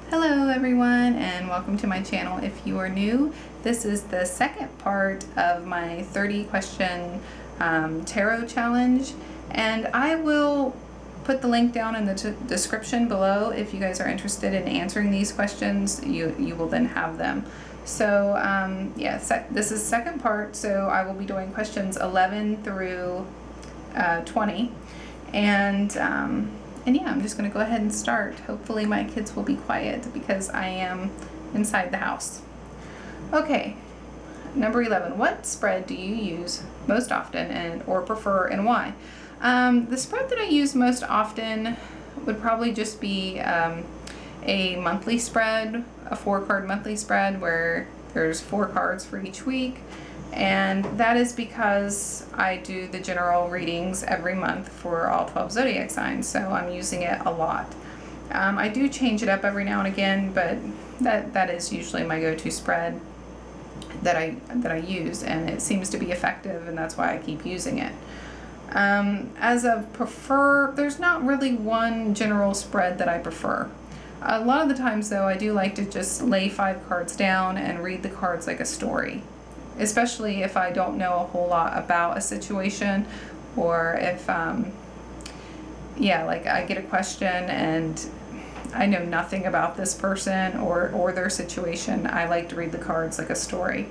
Hello everyone, and welcome to my channel. If you are new, this is the second part of my 30 question tarot challenge, and I will put the link down in the description below. If you guys are interested in answering these questions, you will then have them. So this is second part, so I will be doing questions 11 through 20, and yeah, I'm just going to go ahead and start. Hopefully my kids will be quiet because I am inside the house. Okay, number 11. What spread do you use most often or prefer, and why? The spread that I use most often would probably just be a monthly spread, a 4-card monthly spread where there's 4 cards for each week. And that is because I do the general readings every month for all 12 zodiac signs, so I'm using it a lot. I do change it up every now and again, but that is usually my go-to spread that I use, and it seems to be effective, and that's why I keep using it. As of prefer, there's not really one general spread that I prefer. A lot of the times, though, I do like to just lay 5 cards down and read the cards like a story. Especially if I don't know a whole lot about a situation, or if, like I get a question and I know nothing about this person or their situation, I like to read the cards like a story.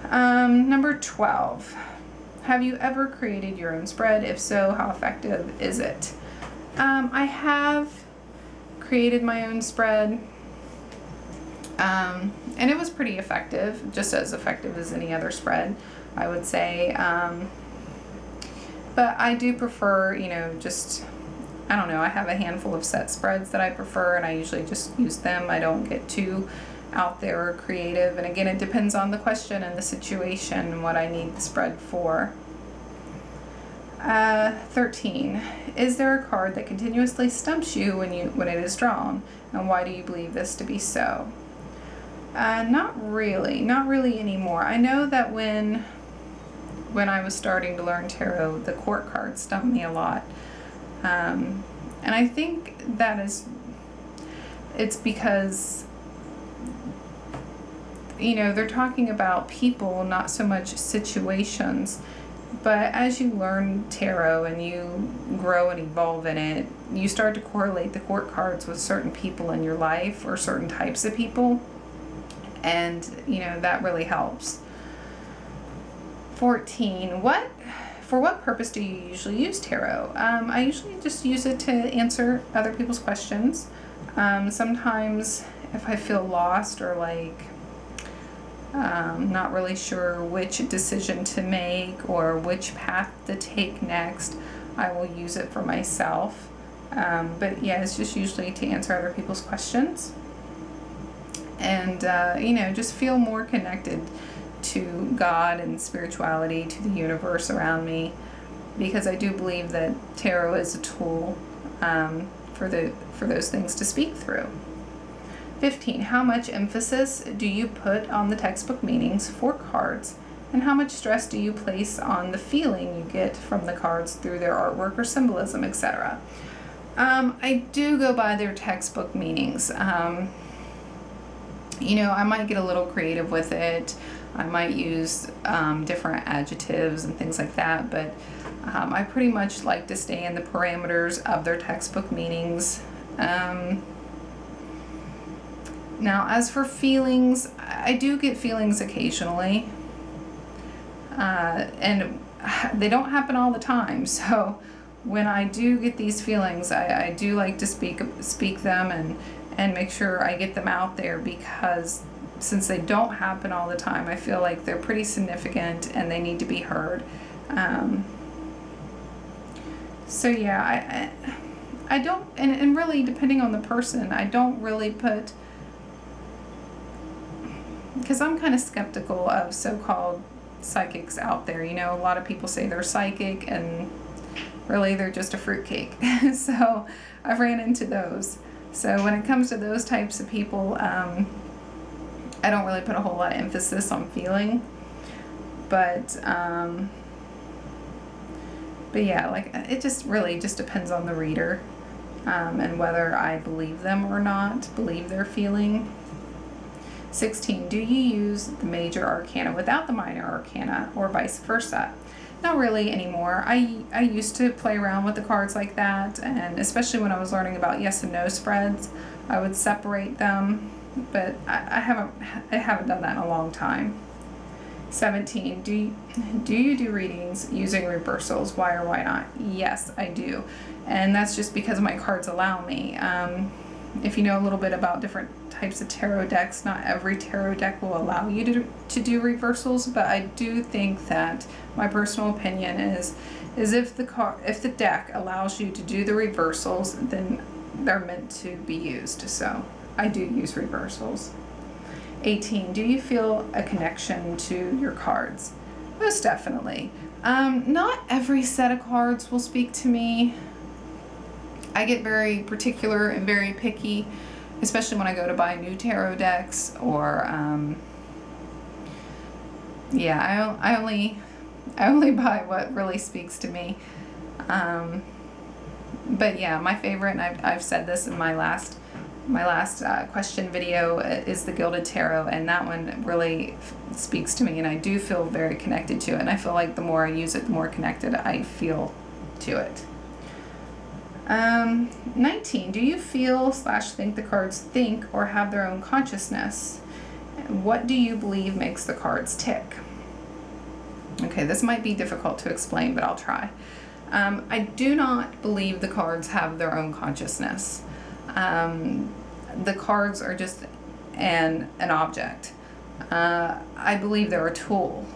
Number 12. Have you ever created your own spread? If so, how effective is it? I have created my own spread. And it was pretty effective, just as effective as any other spread, I would say. But I do prefer, I don't know, I have a handful of set spreads that I prefer, and I usually just use them. I don't get too out there or creative. And again, it depends on the question and the situation and what I need the spread for. 13. Is there a card that continuously stumps you when it is drawn? And why do you believe this to be so? Not really anymore. I know that when I was starting to learn tarot, the court cards stumped me a lot. And I think it's because, they're talking about people, not so much situations. But as you learn tarot and you grow and evolve in it, you start to correlate the court cards with certain people in your life or certain types of people. And, that really helps. 14. For what purpose do you usually use tarot? I usually just use it to answer other people's questions. Sometimes if I feel lost or not really sure which decision to make or which path to take next, I will use it for myself. But yeah, it's just usually to answer other people's questions. And, just feel more connected to God and spirituality, to the universe around me, because I do believe that tarot is a tool for those things to speak through. 15. How much emphasis do you put on the textbook meanings for cards, and how much stress do you place on the feeling you get from the cards through their artwork or symbolism, etc.? I do go by their textbook meanings. I might get a little creative with it. I might use different adjectives and things like that, but I pretty much like to stay in the parameters of their textbook meanings. Now, as for feelings, I do get feelings occasionally, and they don't happen all the time. So when I do get these feelings, I do like to speak them and make sure I get them out there, because since they don't happen all the time, I feel like they're pretty significant and they need to be heard. So yeah, I don't, and really depending on the person, I don't really put, because I'm kind of skeptical of so-called psychics out there. A lot of people say they're psychic and really they're just a fruitcake. So I've ran into those. So when it comes to those types of people, I don't really put a whole lot of emphasis on feeling. But yeah, it just really just depends on the reader. and whether I believe them or not, believe their feeling. 16, do you use the major arcana without the minor arcana or vice versa? Not really anymore. I used to play around with the cards like that, and especially when I was learning about yes and no spreads, I would separate them, but I haven't done that in a long time. 17, do you do readings using reversals? Why or why not? Yes, I do. And that's just because my cards allow me. If you know a little bit about different types of tarot decks, not every tarot deck will allow you to do reversals, but I do think that my personal opinion is if the deck allows you to do the reversals, then they're meant to be used. So I do use reversals. 18, do you feel a connection to your cards? Most definitely. Not every set of cards will speak to me. I get very particular and very picky, especially when I go to buy new tarot decks, or I only buy what really speaks to me. But yeah, my favorite, and I've said this in my last question video, is the Gilded Tarot, and that one really speaks to me, and I do feel very connected to it, and I feel like the more I use it, the more connected I feel to it. 19, do you feel / think the cards think or have their own consciousness? What do you believe makes the cards tick? Okay, this might be difficult to explain, but I'll try. I do not believe the cards have their own consciousness. The cards are just an object. I believe they're a tool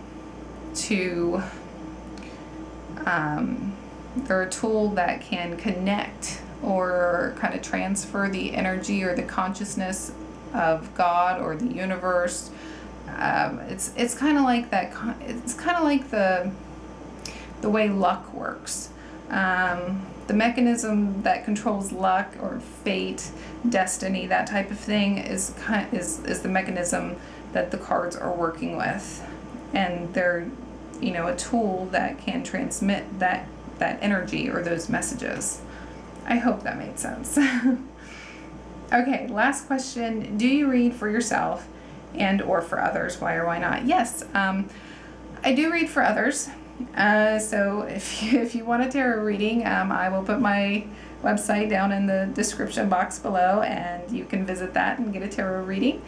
they're a tool that can connect or kind of transfer the energy or the consciousness of God or the universe. It's kind of like that. It's kind of like the way luck works. The mechanism that controls luck or fate, destiny, that type of thing is the mechanism that the cards are working with, and they're a tool that can transmit that energy or those messages. I hope that made sense. Okay, last question. Do you read for yourself and or for others? Why or why not? Yes, I do read for others. So if you want a tarot reading, I will put my website down in the description box below, and you can visit that and get a tarot reading.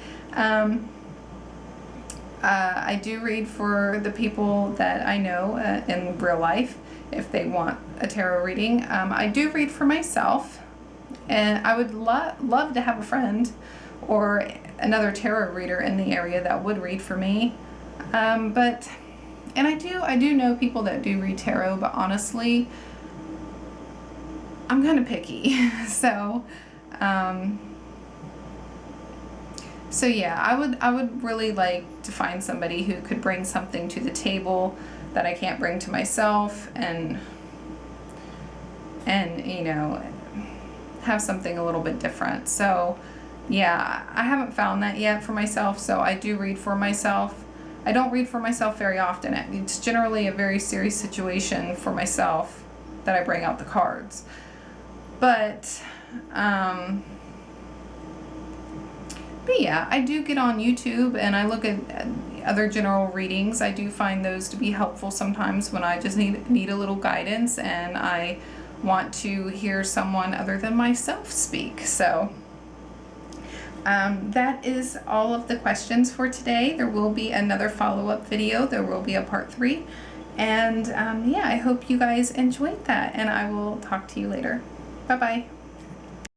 I do read for the people that I know in real life if they want a tarot reading. I do read for myself, and I would love to have a friend or another tarot reader in the area that would read for me. And I do know people that do read tarot, but honestly, I'm kind of picky. So yeah, I would really like to find somebody who could bring something to the table that I can't bring to myself, and have something a little bit different. So yeah, I haven't found that yet for myself, so I do read for myself. I don't read for myself very often. It's generally a very serious situation for myself that I bring out the cards. But yeah, I do get on YouTube and I look at other general readings. I do find those to be helpful sometimes when I just need a little guidance and I want to hear someone other than myself speak. So that is all of the questions for today. There will be another follow-up video. There will be a part 3. And yeah, I hope you guys enjoyed that, and I will talk to you later. Bye-bye.